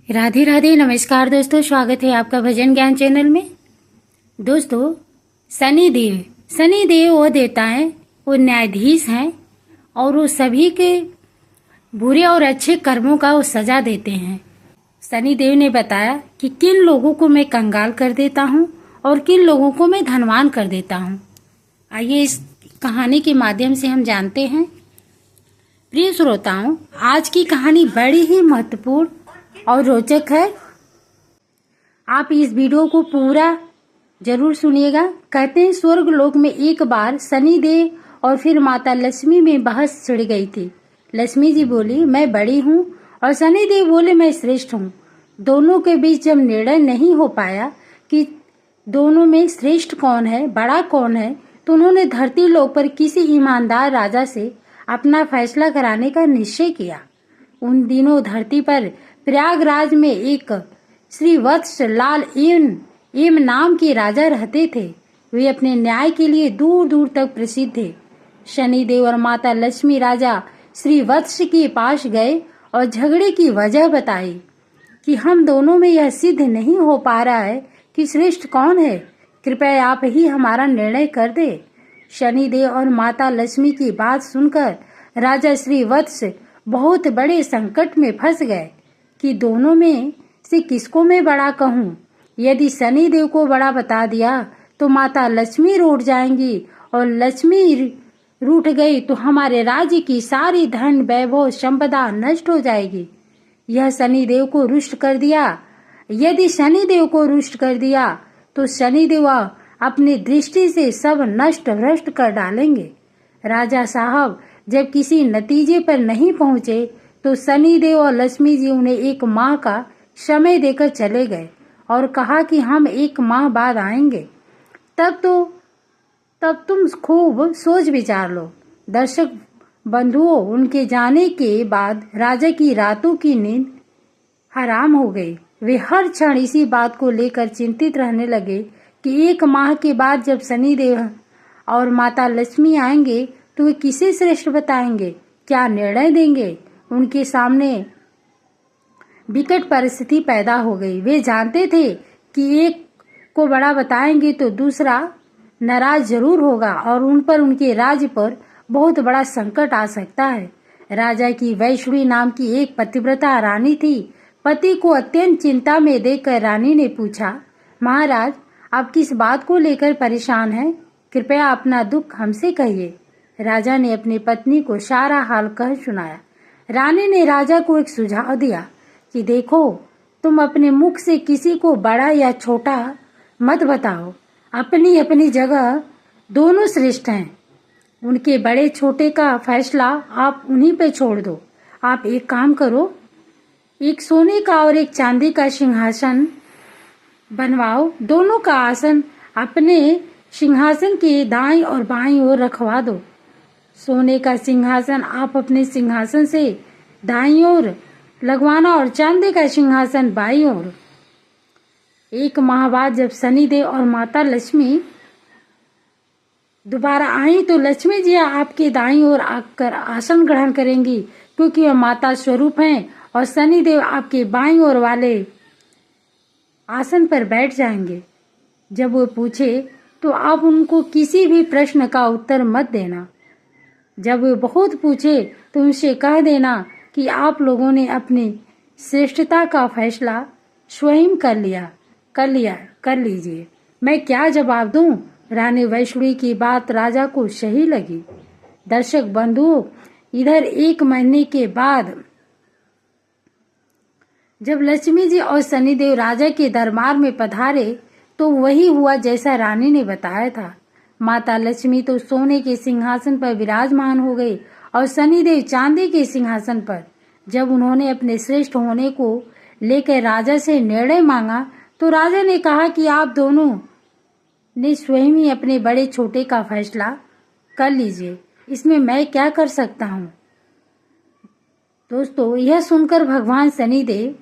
राधे राधे। नमस्कार दोस्तों, स्वागत है आपका भजन ज्ञान चैनल में। दोस्तों, शनिदेव वो देवता है, वो न्यायाधीश हैं और वो सभी के बुरे और अच्छे कर्मों का वो सजा देते हैं। शनिदेव ने बताया कि किन लोगों को मैं कंगाल कर देता हूँ और किन लोगों को मैं धनवान कर देता हूँ। आइए इस कहानी के माध्यम से हम जानते हैं। प्रिय श्रोताओं, आज की कहानी बड़ी ही महत्वपूर्ण और रोचक है। आप इस वीडियो को पूरा जरूर सुनिएगा। कहते हैं स्वर्ग लोक में एक बार शनिदेव और फिर माता लक्ष्मी में बहस छिड़ गई थी। लक्ष्मी जी बोली मैं बड़ी हूँ और शनिदेव बोले मैं श्रेष्ठ हूँ। दोनों के बीच जब निर्णय नहीं हो पाया कि दोनों में श्रेष्ठ कौन है, बड़ा कौन है, तो उन्होंने धरती लोक पर किसी ईमानदार राजा से अपना फैसला कराने का निश्चय किया। उन दिनों धरती पर प्रयागराज में एक श्री वत्स लाल एम नाम के राजा रहते थे। वे अपने न्याय के लिए दूर दूर तक प्रसिद्ध थे। शनिदेव और माता लक्ष्मी राजा श्री वत्स के पास गए और झगड़े की वजह बताई कि हम दोनों में यह सिद्ध नहीं हो पा रहा है कि श्रेष्ठ कौन है। कृपया आप ही हमारा निर्णय कर दे। शनिदेव और माता लक्ष्मी की बात सुनकर राजा श्री वत्स बहुत बड़े संकट में फंस गए कि दोनों में से किसको मैं बड़ा कहूँ। यदि शनिदेव को बड़ा बता दिया तो माता लक्ष्मी रूठ जाएंगी और लक्ष्मी रूठ गई तो हमारे राज्य की सारी धन वैभव संपदा नष्ट हो जाएगी। यह शनिदेव को रुष्ट कर दिया। यदि शनिदेव को रुष्ट कर दिया तो शनिदेव अपनी दृष्टि से सब नष्ट भ्रष्ट कर डालेंगे। राजा साहब जब किसी नतीजे पर नहीं पहुंचे तो शनिदेव और लक्ष्मी जी उन्हें 1 माह का समय देकर चले गए और कहा कि हम 1 माह बाद आएंगे। तब तुम खूब सोच विचार लो। दर्शक बंधुओं, उनके जाने के बाद राजा की रातों की नींद हराम हो गई। वे हर क्षण इसी बात को लेकर चिंतित रहने लगे कि 1 माह के बाद जब शनिदेव और माता लक्ष्मी आएंगे तो वे किसे श्रेष्ठ बताएंगे, क्या निर्णय देंगे। उनके सामने विकट परिस्थिति पैदा हो गई। वे जानते थे कि एक को बड़ा बताएंगे तो दूसरा नाराज जरूर होगा और उन पर, उनके राज्य पर बहुत बड़ा संकट आ सकता है। राजा की वैष्णवी नाम की एक पतिव्रता रानी थी। पति को अत्यंत चिंता में देखकर रानी ने पूछा, महाराज आप किस बात को लेकर परेशान हैं? कृपया अपना दुख हमसे कहिए। राजा ने अपनी पत्नी को सारा हाल कह सुनाया। रानी ने राजा को एक सुझाव दिया कि देखो, तुम अपने मुख से किसी को बड़ा या छोटा मत बताओ। अपनी अपनी जगह दोनों श्रेष्ठ हैं। उनके बड़े छोटे का फैसला आप उन्हीं पे छोड़ दो। आप एक काम करो, एक सोने का और एक चांदी का सिंहासन बनवाओ। दोनों का आसन अपने सिंहासन के दाईं और बाईं ओर रखवा दो। सोने का सिंहासन आप अपने सिंहासन से दाईं ओर लगवाना और चांदी का सिंहासन बाईं ओर। 1 माह बाद जब शनिदेव और माता लक्ष्मी दोबारा आई तो लक्ष्मी जी आपके दाईं ओर आकर आसन ग्रहण करेंगी, क्योंकि वह माता स्वरूप हैं, और शनिदेव आपके बाईं ओर वाले आसन पर बैठ जाएंगे। जब वो पूछे तो आप उनको किसी भी प्रश्न का उत्तर मत देना। जब वे बहुत पूछे तो उनसे कह देना कि आप लोगों ने अपनी श्रेष्ठता का फैसला स्वयं कर लीजिए। मैं क्या जवाब दूं? रानी वैष्णवी की बात राजा को सही लगी। दर्शक बंधुओं, इधर 1 महीने के बाद जब लक्ष्मी जी और शनिदेव राजा के दरबार में पधारे तो वही हुआ जैसा रानी ने बताया था। माता लक्ष्मी तो सोने के सिंहासन पर विराजमान हो गई और शनिदेव चांदी के सिंहासन पर। जब उन्होंने अपने श्रेष्ठ होने को लेकर राजा से निर्णय मांगा तो राजा ने कहा कि आप दोनों ने स्वयं ही अपने बड़े छोटे का फैसला कर लीजिए, इसमें मैं क्या कर सकता हूँ। दोस्तों, यह सुनकर भगवान शनिदेव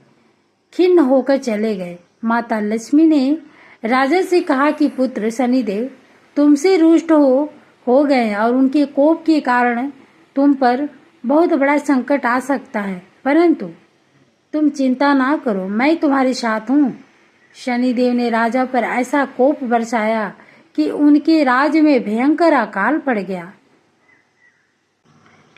खिन्न होकर चले गए। माता लक्ष्मी ने राजा से कहा कि पुत्र शनिदेव तुमसे रुष्ट हो गए और उनके कोप के कारण तुम पर बहुत बड़ा संकट आ सकता है, परंतु तुम चिंता ना करो, मैं तुम्हारे साथ हूँ। शनिदेव ने राजा पर ऐसा कोप बरसाया कि उनके राज्य में भयंकर अकाल पड़ गया।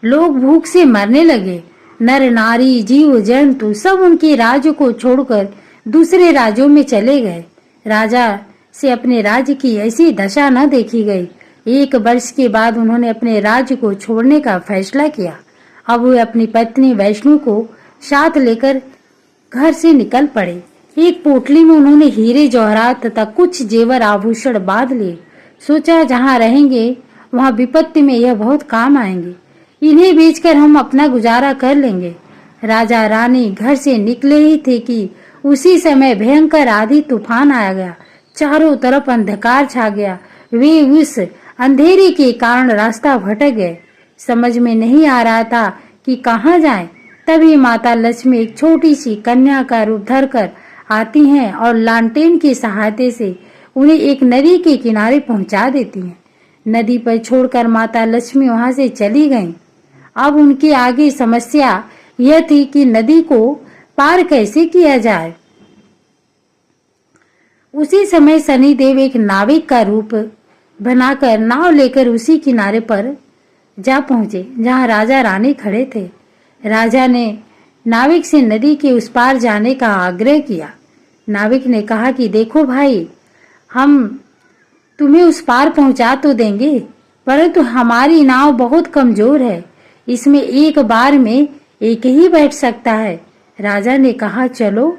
लोग भूख से मरने लगे। नर नारी जीव जंतु सब उनके राज्य को छोड़कर दूसरे राज्यों में चले गए। राजा से अपने राज्य की ऐसी दशा न देखी गई। 1 वर्ष के बाद उन्होंने अपने राज्य को छोड़ने का फैसला किया। अब वे अपनी पत्नी वैष्णु को साथ लेकर घर से निकल पड़े। एक पोटली में उन्होंने हीरे जवाहरात तथा कुछ जेवर आभूषण बांध लिए। सोचा जहाँ रहेंगे वहाँ विपत्ति में यह बहुत काम आएंगे। इन्हें बेचकर हम अपना गुजारा कर लेंगे। राजा रानी घर से निकले ही थे कि उसी समय भयंकर आंधी तूफान आ गया। चारों तरफ अंधकार छा गया। वे उस अंधेरे के कारण रास्ता भटक गए। समझ में नहीं आ रहा था कि कहाँ जाएं। तभी माता लक्ष्मी एक छोटी सी कन्या का रूप धरकर आती हैं और लालटेन की सहायता से उन्हें एक नदी के किनारे पहुंचा देती हैं। नदी पर छोड़कर माता लक्ष्मी वहां से चली गईं। अब उनके आगे समस्या यह थी कि नदी को पार कैसे किया जाए। उसी समय शनिदेव एक नाविक का रूप बनाकर नाव लेकर उसी किनारे पर जा पहुंचे जहां राजा रानी खड़े थे। राजा ने नाविक से नदी के उस पार जाने का आग्रह किया। नाविक ने कहा कि देखो भाई, हम तुम्हें उस पार पहुंचा तो देंगे, परंतु हमारी नाव बहुत कमजोर है। इसमें एक बार में एक ही बैठ सकता है। राजा ने कहा चलो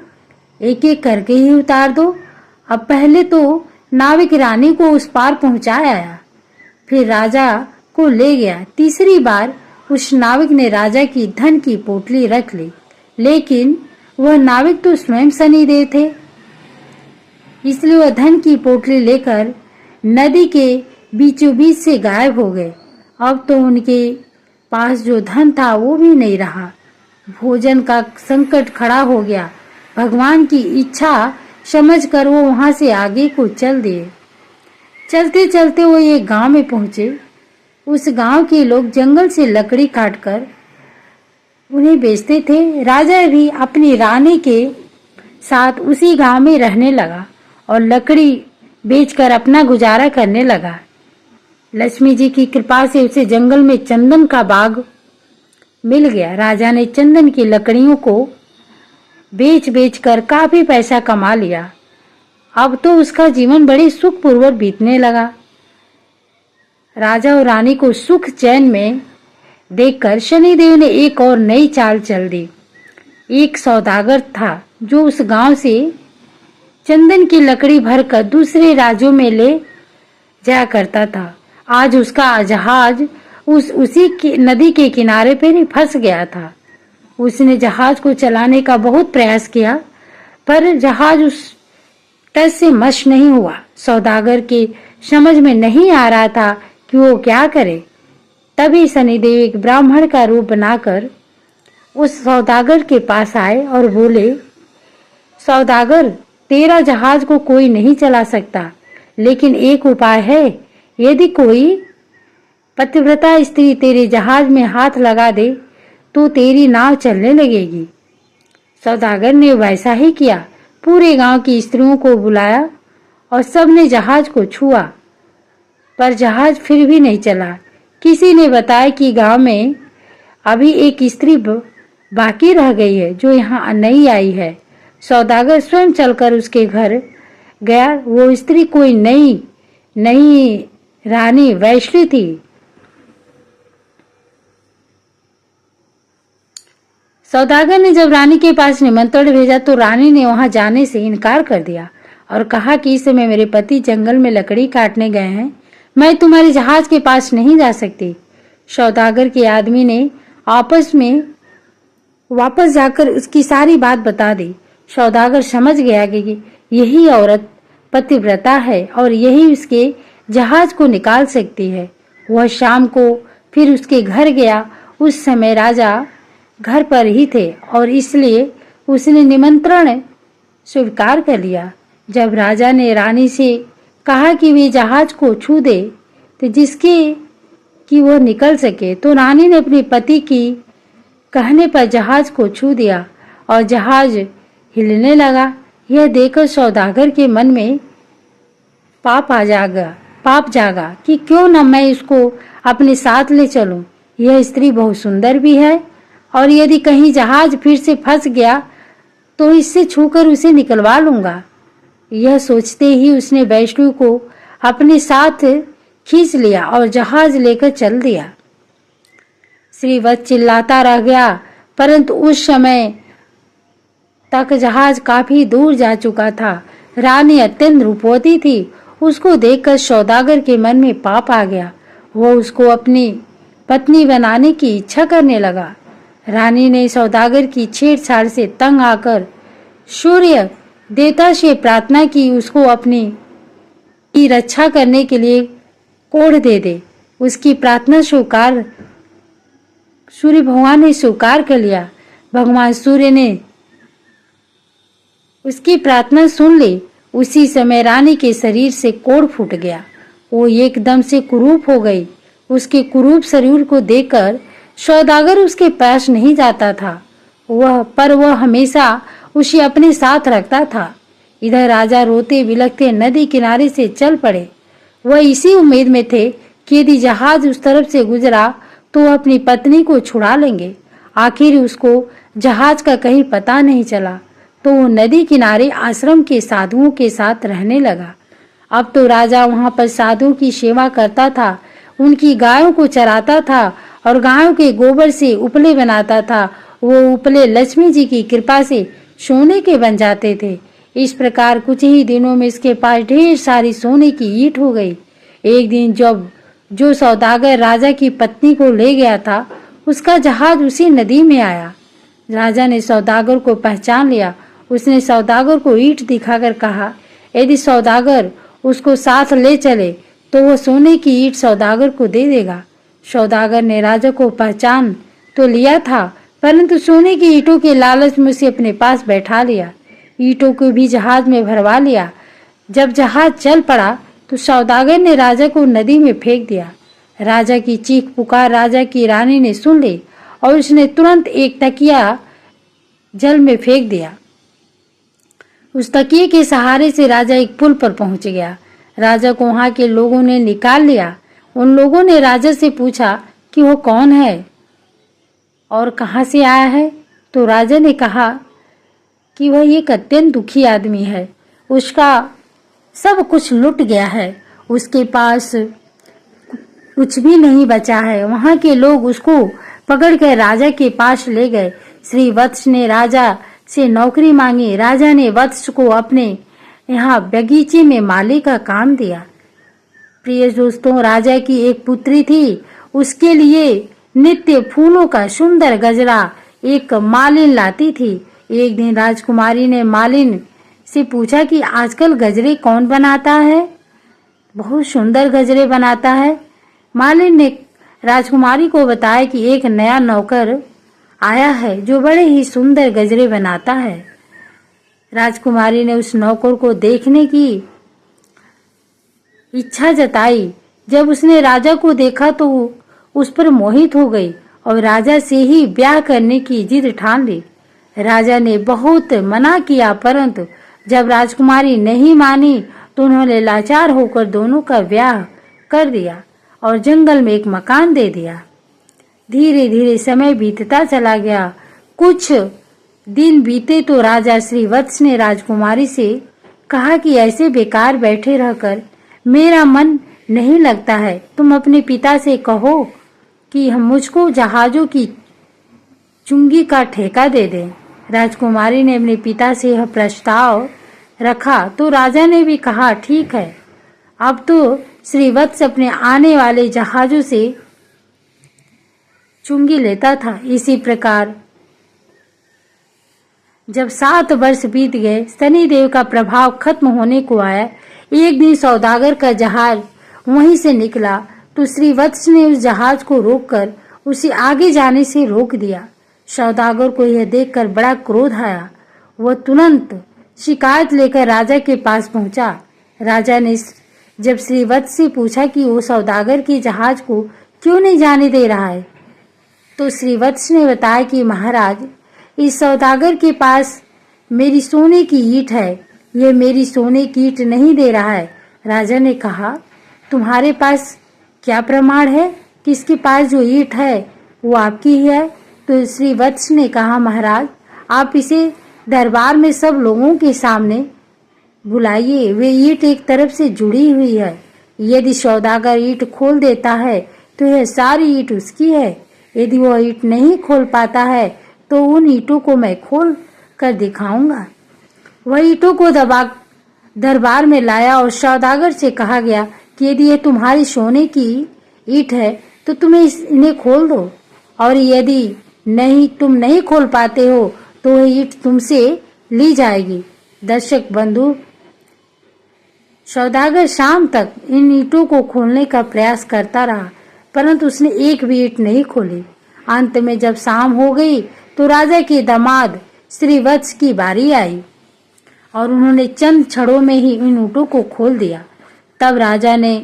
एक एक करके ही उतार दो। अब पहले तो नाविक रानी को उस पार पहुंचाया, फिर राजा को ले गया। तीसरी बार उस नाविक ने राजा की धन की पोटली रख ली, लेकिन वह नाविक तो स्वयं शनिदेव थे, इसलिए वह धन की पोटली लेकर नदी के बीचों बीच से गायब हो गए। अब तो उनके पास जो धन था वो भी नहीं रहा। भोजन का संकट खड़ा हो गया। भगवान की इच्छा समझकर वो वहां से आगे को चल दिए। चलते चलते वो एक गांव में पहुंचे। उस गांव के लोग जंगल से लकड़ी काटकर उन्हें बेचते थे। राजा भी अपनी रानी के साथ उसी गांव में रहने लगा और लकड़ी बेचकर अपना गुजारा करने लगा। लक्ष्मी जी की कृपा से उसे जंगल में चंदन का बाग मिल गया। राजा ने चंदन की लकड़ियों को बेच बेच कर काफी पैसा कमा लिया। अब तो उसका जीवन बड़े सुखपूर्वक बीतने लगा। राजा और रानी को सुख चैन में देखकर शनिदेव ने एक और नई चाल चल दी। एक सौदागर था जो उस गांव से चंदन की लकड़ी भरकर दूसरे राज्यों में ले जाया करता था। आज उसका जहाज उसी नदी के किनारे पर ही फंस गया था। उसने जहाज को चलाने का बहुत प्रयास किया, पर जहाज उस तट से मश नहीं हुआ। सौदागर के समझ में नहीं आ रहा था कि वो क्या करे। तभी शनिदेव एक ब्राह्मण का रूप बनाकर उस सौदागर के पास आए और बोले, सौदागर, तेरा जहाज को कोई नहीं चला सकता, लेकिन एक उपाय है। यदि कोई पतिव्रता स्त्री तेरे जहाज में हाथ लगा दे तो तेरी नाव चलने लगेगी। सौदागर ने वैसा ही किया। पूरे गांव की स्त्रियों को बुलाया और सबने जहाज को छुआ, पर जहाज फिर भी नहीं चला। किसी ने बताया कि गांव में अभी एक स्त्री बाकी रह गई है जो यहाँ नई आई है। सौदागर स्वयं चलकर उसके घर गया। वो स्त्री कोई नई रानी वैष्णु थी। सौदागर ने जब रानी के पास निमंत्रण भेजा तो रानी ने वहां जाने से इनकार कर दिया और कहा कि इस समय मेरे पति जंगल में लकड़ी काटने गए हैं, मैं तुम्हारे जहाज के पास नहीं जा सकती। सौदागर के आदमी ने आपस में वापस जाकर उसकी सारी बात बता दी। सौदागर समझ गया कि यही औरत पतिव्रता है और यही उसके जहाज को निकाल सकती है। वह शाम को फिर उसके घर गया। उस समय राजा घर पर ही थे और इसलिए उसने निमंत्रण स्वीकार कर लिया। जब राजा ने रानी से कहा कि वे जहाज को छू दे तो जिसके कि वह निकल सके, तो रानी ने अपने पति की कहने पर जहाज को छू दिया और जहाज हिलने लगा। यह देखकर सौदागर के मन में पाप जागा कि क्यों न मैं इसको अपने साथ ले चलूं। यह स्त्री बहुत सुंदर भी है और यदि कहीं जहाज फिर से फंस गया तो इससे छूकर उसे निकलवा लूंगा। यह सोचते ही उसने वैष्णु को अपने साथ खींच लिया और जहाज लेकर चल दिया। श्रीवत्स चिल्लाता रह गया, परंतु उस समय तक जहाज काफी दूर जा चुका था। रानी अत्यंत रूपवती थी। उसको देखकर सौदागर के मन में पाप आ गया। वह उसको अपनी पत्नी बनाने की इच्छा करने लगा। रानी ने सौदागर की छेड़छाड़ से तंग आकर सूर्य देवता से प्रार्थना की उसको अपनी की रक्षा करने के लिए कोढ़ दे दे। उसकी प्रार्थना स्वीकार सूर्य भगवान ने स्वीकार कर लिया। भगवान सूर्य ने उसकी प्रार्थना सुन ली। उसी समय रानी के शरीर से कोढ़ फूट गया। वो एकदम से कुरूप हो गई। उसके कुरूप शरीर को देखकर सौदागर उसके पास नहीं जाता था। वह हमेशा उसे अपने साथ रखता था। इधर राजा रोते बिलखते नदी किनारे से चल पड़े। वह इसी उम्मीद में थे कि यदि जहाज उस तरफ से गुजरा तो वह अपनी पत्नी को छुड़ा लेंगे। आखिर उसको जहाज का कहीं पता नहीं चला तो वो नदी किनारे आश्रम के साधुओं के साथ रहने लगा। अब तो राजा वहां पर साधुओं की सेवा करता था, उनकी गायों को चराता था और गायों के गोबर से उपले बनाता था। वो उपले लक्ष्मी जी की कृपा से सोने के बन जाते थे। इस प्रकार कुछ ही दिनों में इसके पास ढेर सारी सोने की ईंट हो गई। एक दिन जब जो सौदागर राजा की पत्नी को ले गया था, उसका जहाज उसी नदी में आया। राजा ने सौदागर को पहचान लिया। उसने सौदागर को ईंट दिखाकर कहा, यदि सौदागर उसको साथ ले चले तो वह सोने की ईंट सौदागर को दे देगा। सौदागर ने राजा को पहचान तो लिया था, परंतु सोने की ईंटों के लालच में उसे अपने पास बैठा लिया। ईंटों को भी जहाज में भरवा लिया। जब जहाज चल पड़ा तो सौदागर ने राजा को नदी में फेंक दिया। राजा की चीख पुकार राजा की रानी ने सुन ली और उसने तुरंत एक तकिया जल में फेंक दिया। उस तकिए के सहारे से राजा एक पुल पर पहुंच गया। राजा को वहां के लोगों ने निकाल लिया। उन लोगों ने राजा से पूछा कि वो कौन है और कहां से आया है। तो राजा ने कहा कि वह एक अत्यंत दुखी आदमी है। उसका सब कुछ लुट गया है। उसके पास कुछ भी नहीं बचा है। वहां के लोग उसको पकड़कर राजा के पास ले गए। श्री वत्स ने राजा से नौकरी मांगी। राजा ने वत्स को अपने यहाँ बगीचे में माली का काम दिया। प्रिय दोस्तों, राजा की एक पुत्री थी। उसके लिए नित्य फूलों का सुंदर गजरा एक मालिन लाती थी। एक दिन राजकुमारी ने मालिन से पूछा कि आजकल गजरे कौन बनाता है? बहुत सुंदर गजरे बनाता है। मालिन ने राजकुमारी को बताया कि एक नया नौकर आया है जो बड़े ही सुंदर गजरे बनाता है। राजकुमारी ने उस नौकर को देखने की इच्छा जताई। जब उसने राजा को देखा तो उस पर मोहित हो गई और राजा से ही ब्याह करने की जिद ठान ली। राजा ने बहुत मना किया, परंतु जब राजकुमारी नहीं मानी तो उन्होंने लाचार होकर दोनों का ब्याह कर दिया और जंगल में एक मकान दे दिया। धीरे धीरे समय बीतता चला गया। कुछ दिन बीते तो राजा श्रीवत्स ने राजकुमारी से कहा कि ऐसे बेकार बैठे रहकर मेरा मन नहीं लगता है। तुम अपने पिता से कहो कि हम मुझको जहाजों की चुंगी का ठेका दे दें। राजकुमारी ने अपने पिता से यह प्रस्ताव रखा तो राजा ने भी कहा ठीक है। अब तो श्रीवत्स अपने आने वाले जहाजों से चुंगी लेता था। इसी प्रकार जब 7 वर्ष बीत गए, शनिदेव का प्रभाव खत्म होने को आया। एक दिन सौदागर का जहाज वहीं से निकला तो श्रीवत्स ने उस जहाज को रोककर उसे आगे जाने से रोक दिया। सौदागर को यह देखकर बड़ा क्रोध आया। वह तुरंत शिकायत लेकर राजा के पास पहुंचा। राजा ने जब श्रीवत्स से पूछा कि वो सौदागर के जहाज को क्यों नहीं जाने दे रहा है, तो श्रीवत्स ने बताया कि महाराज, इस सौदागर के पास मेरी सोने की ईंट है, ये मेरी सोने की ईंट नहीं दे रहा है। राजा ने कहा, तुम्हारे पास क्या प्रमाण है कि इसके पास जो ईंट है वो आपकी ही है? तो श्री वत्स ने कहा, महाराज आप इसे दरबार में सब लोगों के सामने बुलाइए, वे ईंट एक तरफ से जुड़ी हुई है। यदि सौदागर ईंट खोल देता है तो यह सारी ईंट उसकी है। यदि वह ईंट नहीं खोल पाता है तो उन ईंटों को मैं खोल कर दिखाऊंगा। वह ईंटों को दरबार में लाया और सौदागर से कहा गया कि यदि यह तुम्हारी सोने की ईंट है तो तुम्हें इन्हें खोल दो, और यदि तुम नहीं खोल पाते हो तो वह ईंट तुमसे ली जाएगी। दर्शक बंधु, सौदागर शाम तक इन ईंटों को खोलने का प्रयास करता रहा, परंतु उसने एक भी ईंट नहीं खोली। अंत में जब शाम हो गई तो राजा के दामाद श्री वत्स की बारी आई और उन्होंने चंद क्षणों में ही इन ईंटों को खोल दिया। तब राजा ने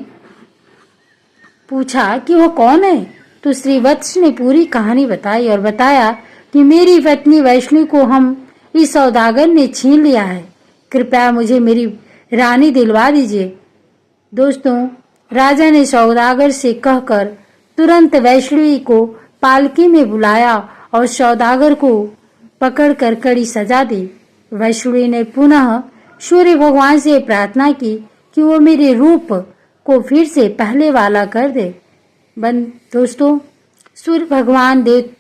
पूछा कि वह कौन है? तो श्री वत्स ने पूरी कहानी बताई और बताया कि मेरी पत्नी वैष्णवी को हम इस सौदागर ने छीन लिया है, कृपया मुझे मेरी रानी दिलवा दीजिए। दोस्तों, राजा ने सौदागर से कहकर तुरंत वैष्णवी को पालकी में बुलाया और सौदागर को पकड़कर कड़ी सजा दी। वैष्णवी ने पुनः सूर्य भगवान से प्रार्थना की कि वो मेरे रूप को फिर से पहले वाला कर दे। दोस्तों, सूर्य भगवान देव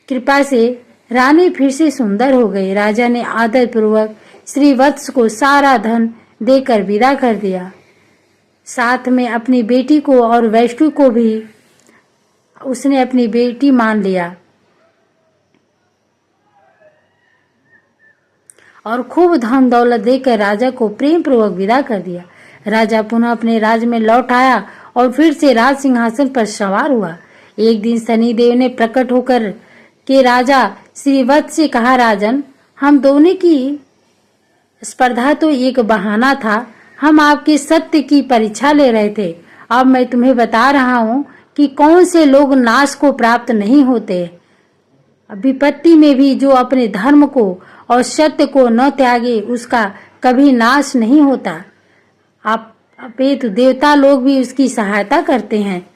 कृपा से रानी फिर से सुंदर हो गई। राजा ने आदर पूर्वक श्री वत्स को सारा धन देकर विदा कर दिया। साथ में अपनी बेटी को और वैष्णवी को भी उसने अपनी बेटी मान लिया और खूब धन दौलत देकर राजा को प्रेम पूर्वक विदा कर दिया। राजा पुनः अपने राज्य में लौट आया और फिर से राज सिंहासन पर सवार हुआ। एक दिन शनिदेव ने प्रकट होकर के राजा श्री वत्स से कहा, राजन, हम दोनों की स्पर्धा तो एक बहाना था, हम आपके सत्य की परीक्षा ले रहे थे। अब मैं तुम्हें बता रहा हूँ कि कौन से लोग नाश को प्राप्त नहीं होते। विपत्ति में भी जो अपने धर्म को और सत्य को न त्यागे उसका कभी नाश नहीं होता। अपेतु देवता लोग भी उसकी सहायता करते हैं।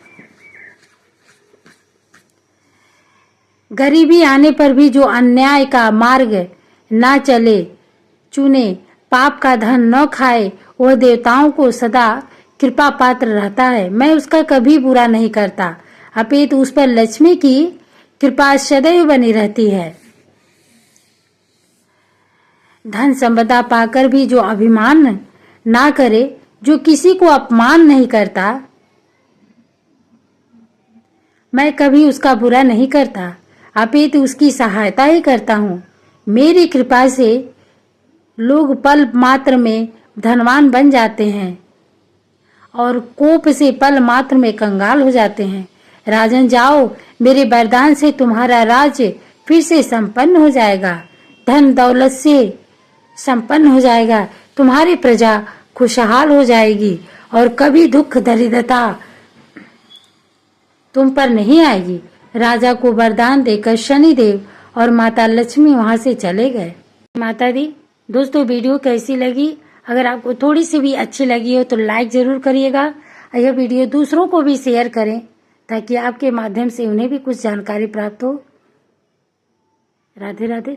गरीबी आने पर भी जो अन्याय का मार्ग न चुने, पाप का धन न खाए, वह देवताओं को सदा कृपा पात्र रहता है। मैं उसका कभी बुरा नहीं करता, अपितु उस पर लक्ष्मी की कृपा सदैव बनी रहती है। धन संपदा पाकर भी जो अभिमान ना करे, जो किसी को अपमान नहीं करता, मैं कभी उसका बुरा नहीं करता, अपितु उसकी सहायता ही करता हूँ। मेरी कृपा से लोग पल मात्र में धनवान बन जाते हैं और कोप से पल मात्र में कंगाल हो जाते हैं। राजन, जाओ, मेरे वरदान से तुम्हारा राज्य फिर से संपन्न हो जाएगा, धन दौलत से संपन्न हो जाएगा, तुम्हारी प्रजा खुशहाल हो जाएगी और कभी दुख दरिद्रता तुम पर नहीं आएगी। राजा को वरदान देकर शनिदेव और माता लक्ष्मी वहां से चले गए। माता दी, दोस्तों वीडियो कैसी लगी? अगर आपको थोड़ी सी भी अच्छी लगी हो तो लाइक जरूर करिएगा। यह वीडियो दूसरों को भी शेयर करें ताकि आपके माध्यम से उन्हें भी कुछ जानकारी प्राप्त हो। राधे राधे।